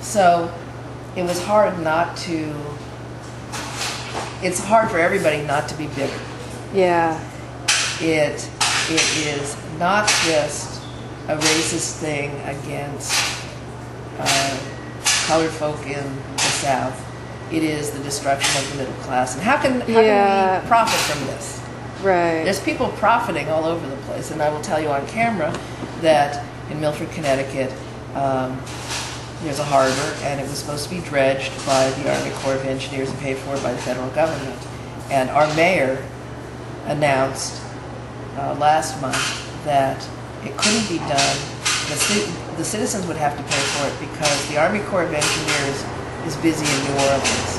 So it was hard not to, it's hard for everybody not to be bitter. Yeah. It is not just a racist thing against colored folk in the South. It is the destruction of the middle class. And how can we profit from this? Right. There's people profiting all over the place. And I will tell you on camera that in Milford, Connecticut, there's a harbor, and it was supposed to be dredged by the Army Corps of Engineers and paid for by the federal government. And our mayor announced last month that it couldn't be done. The citizens would have to pay for it because the Army Corps of Engineers is busy in New Orleans.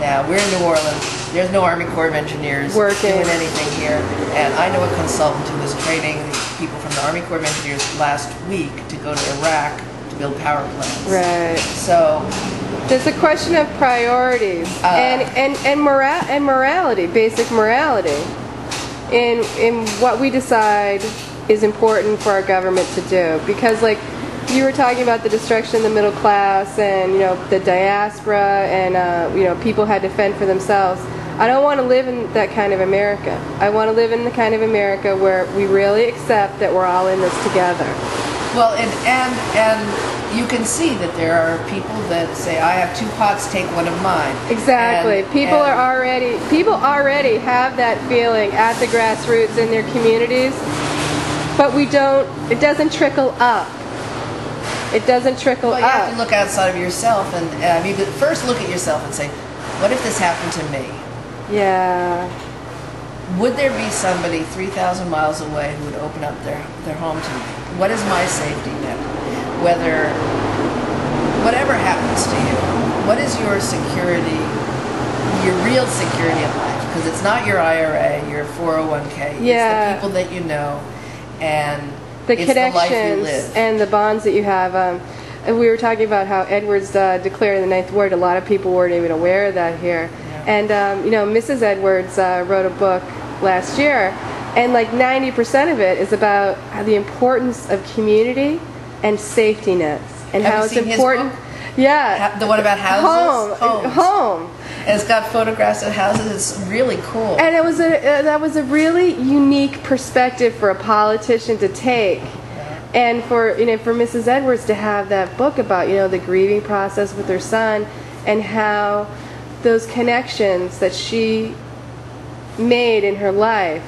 Now, we're in New Orleans. There's no Army Corps of Engineers doing anything here. And I know a consultant who was training people from the Army Corps of Engineers last week to go to Iraq to build power plants. Right. So there's a question of priorities and morality, basic morality, in what we decide is important for our government to do. Because, like, you were talking about the destruction of the middle class and, you know, the diaspora and, you know, people had to fend for themselves. I don't want to live in that kind of America. I want to live in the kind of America where we really accept that we're all in this together. Well, and you can see that there are people that say, I have 2 pots, take one of mine. Exactly. People already have that feeling at the grassroots in their communities, but it doesn't trickle up. It doesn't trickle up. You have to look outside of yourself, and first look at yourself and say, what if this happened to me? Yeah. Would there be somebody 3,000 miles away who would open up their home to me? What is my safety net? Whatever happens to you, what is your security, your real security in life? Because it's not your IRA, your 401k. Yeah. It's the people that you know, and the it's connections the life you live. And the bonds that you have. And we were talking about how Edwards declared in the Ninth Ward. A lot of people weren't even aware of that here. Yeah. And you know, Mrs. Edwards wrote a book last year, and like 90% of it is about the importance of community and safety nets, and how it's important. Yeah. The one about houses? Home. And it's got photographs of houses. It's really cool. And it was that was a really unique perspective for a politician to take. And for Mrs. Edwards to have that book about, you know, the grieving process with her son, and how those connections that she made in her life,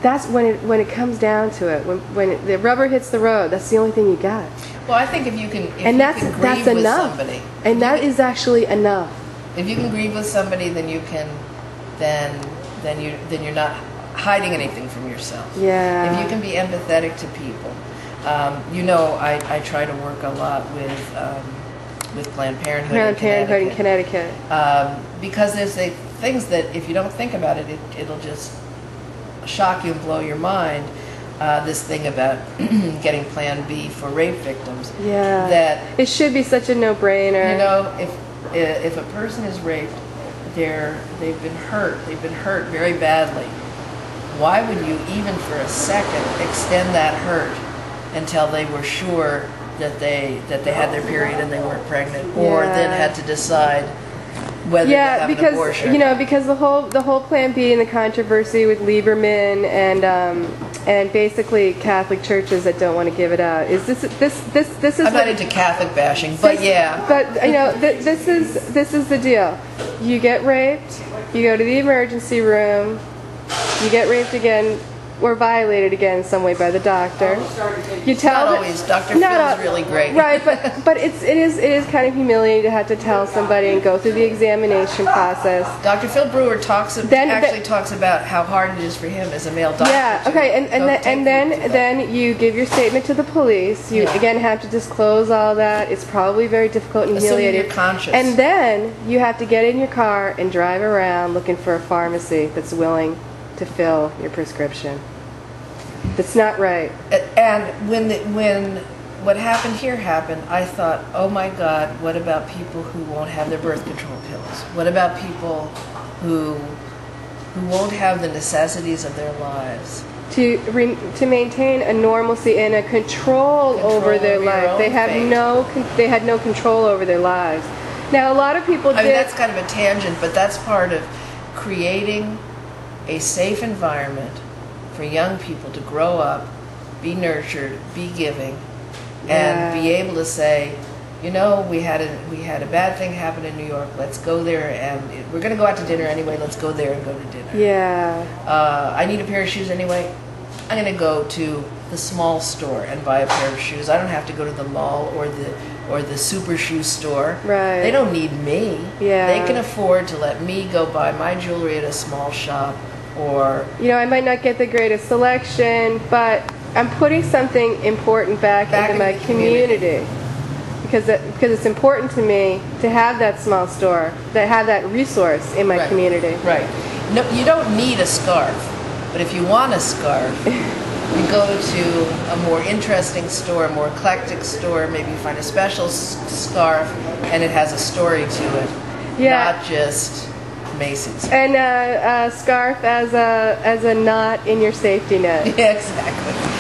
that's when it comes down to it. When the rubber hits the road, that's the only thing you got. Well, I think if you can grieve with somebody, and that is actually enough. If you can grieve with somebody, then you can, then you're not hiding anything from yourself. Yeah. If you can be empathetic to people. You know, I try to work a lot with Planned Parenthood in Connecticut. Because there's things that if you don't think about it, it'll just shock you and blow your mind. This thing about getting Plan B for rape victims. Yeah. That it should be such a no-brainer. You know, if a person is raped, they've been hurt very badly. Why would you even for a second extend that hurt until they were sure that they had their period and they weren't pregnant, or then had to decide whether to have an abortion? Because the whole Plan B and the controversy with Lieberman and basically Catholic churches that don't want to give it out is this is. I'm not into Catholic bashing, but yeah. But this is the deal. You get raped, you go to the emergency room, you get raped again or violated again in some way by the doctor. You tell not always. Dr. Phil is really great. Right, but it is kind of humiliating to have to tell somebody and go through the examination process. Dr. Phil Brewer talks about how hard it is for him as a male doctor. Yeah. Okay. And then you give your statement to the police. You again have to disclose all that. It's probably very difficult and humiliating. Assuming you're conscious. And then you have to get in your car and drive around looking for a pharmacy that's willing to fill your prescription. That's not right. And when what happened here happened, I thought, oh my God, what about people who won't have their birth control pills? What about people who won't have the necessities of their lives? to maintain a normalcy and a control over their of your life. own They had no control over their lives. Now a lot of people I mean, that's kind of a tangent, but that's part of creating a safe environment for young people to grow up, be nurtured, be giving, and be able to say, you know, we had a bad thing happen in New York. Let's go there, and we're going to go out to dinner anyway. Let's go there and go to dinner. Yeah. I need a pair of shoes anyway. I'm going to go to the small store and buy a pair of shoes. I don't have to go to the mall or the super shoe store. Right. They don't need me. Yeah. They can afford to let me go buy my jewelry at a small shop, or You know, I might not get the greatest selection, but I'm putting something important back into my community. Because it's important to me to have that small store, to have that resource in my community. Right. No, you don't need a scarf, but if you want a scarf, you go to a more interesting store, a more eclectic store. Maybe you find a special scarf, and it has a story to it, not just Macy's. And a scarf as a knot in your safety net. Yeah, exactly.